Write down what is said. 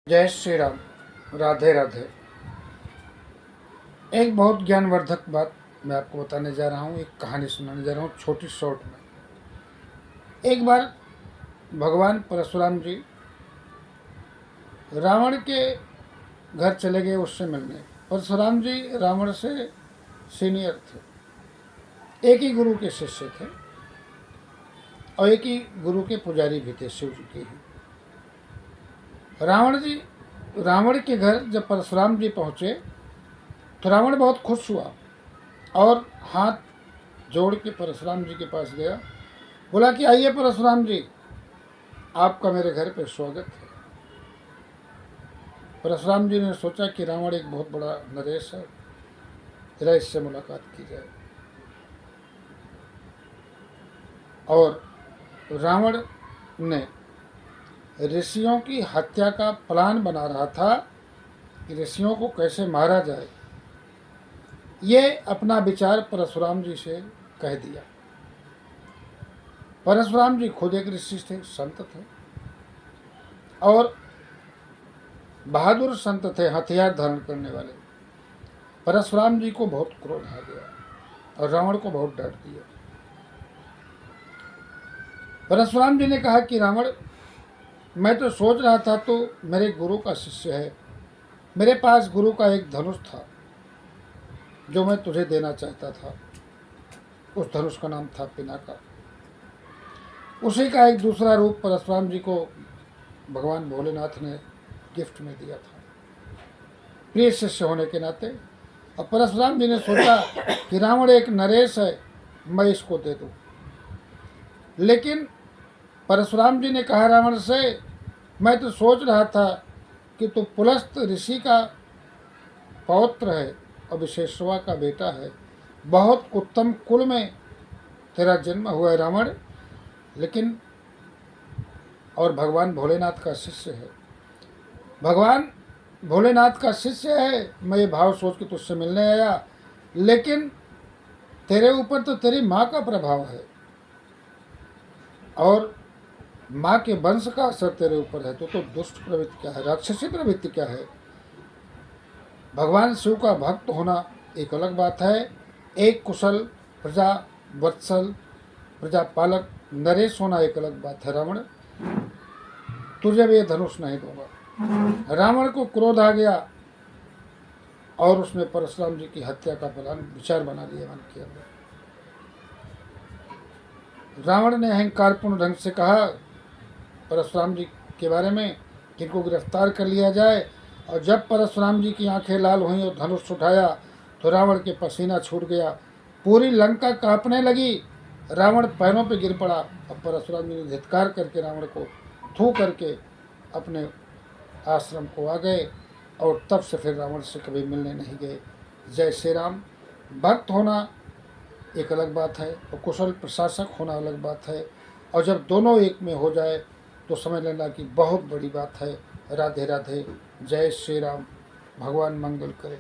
जय श्री राम। राधे राधे। एक बहुत ज्ञानवर्धक बात मैं आपको बताने जा रहा हूँ, एक कहानी सुनाने जा रहा हूँ छोटी शॉर्ट में। एक बार भगवान परशुराम जी रावण के घर चले गए उससे मिलने। परशुराम जी रावण से सीनियर थे, एक ही गुरु के शिष्य थे और एक ही गुरु के पुजारी भी थे, शिव जी के ही। रावण के घर जब परशुराम जी पहुँचे तो रावण बहुत खुश हुआ और हाथ जोड़ के परशुराम जी के पास गया, बोला कि आइए परशुराम जी, आपका मेरे घर पे स्वागत है। परशुराम जी ने सोचा कि रावण एक बहुत बड़ा नरेश है, जरा इससे मुलाकात की जाए। और रावण ने ऋषियों की हत्या का प्लान बना रहा था कि ऋषियों को कैसे मारा जाए, ये अपना विचार परशुराम जी से कह दिया। परशुराम जी खुद एक ऋषि थे, संत थे और बहादुर संत थे, हथियार धारण करने वाले। परशुराम जी को बहुत क्रोध आ गया और रावण को बहुत डांट दिया। परशुराम जी ने कहा कि रावण, मैं तो सोच रहा था तो मेरे गुरु का शिष्य है, मेरे पास गुरु का एक धनुष था जो मैं तुझे देना चाहता था। उस धनुष का नाम था पिनाका। उसी का एक दूसरा रूप परशुराम जी को भगवान भोलेनाथ ने गिफ्ट में दिया था, प्रिय शिष्य होने के नाते। और परशुराम जी ने सोचा कि रावण एक नरेश है, मैं इसको दे दूं। लेकिन परशुराम जी ने कहा रावण से, मैं तो सोच रहा था कि तू पुलस्त ऋषि का पौत्र है और विशेषवा का बेटा है, बहुत उत्तम कुल में तेरा जन्म हुआ है रावण, लेकिन और भगवान भोलेनाथ का शिष्य है, भगवान भोलेनाथ का शिष्य है। मैं ये भाव सोच के तुझसे मिलने आया, लेकिन तेरे ऊपर तो तेरी माँ का प्रभाव है और माँ के वंश का असर तेरे ऊपर है। तो दुष्ट प्रवृत्ति क्या है, राक्षसी प्रवृत्ति क्या है। भगवान शिव का भक्त होना एक अलग बात है, एक कुशल प्रजा वत्सल प्रजापालक नरेश होना एक अलग बात है। रावण, तुझे भी ये धनुष नहीं दूंगा। रावण को क्रोध आ गया और उसने परशुराम जी की हत्या का प्लान विचार बना लिया मन के अंदर। रावण ने अहंकारपूर्ण ढंग से कहा परशुराम जी के बारे में कि इनको गिरफ्तार कर लिया जाए। और जब परशुराम जी की आंखें लाल हुई और धनुष उठाया तो रावण के पसीना छूट गया, पूरी लंका कांपने लगी। रावण पैरों पे गिर पड़ा और परशुराम जी ने धिक्कार करके रावण को थू करके अपने आश्रम को आ गए और तब से फिर रावण से कभी मिलने नहीं गए। जय श्री राम। भक्त होना एक अलग बात है और कुशल प्रशासक होना अलग बात है, और जब दोनों एक में हो जाए तो समझ लेना कि बहुत बड़ी बात है। राधे राधे। जय श्री राम। भगवान मंगल करे।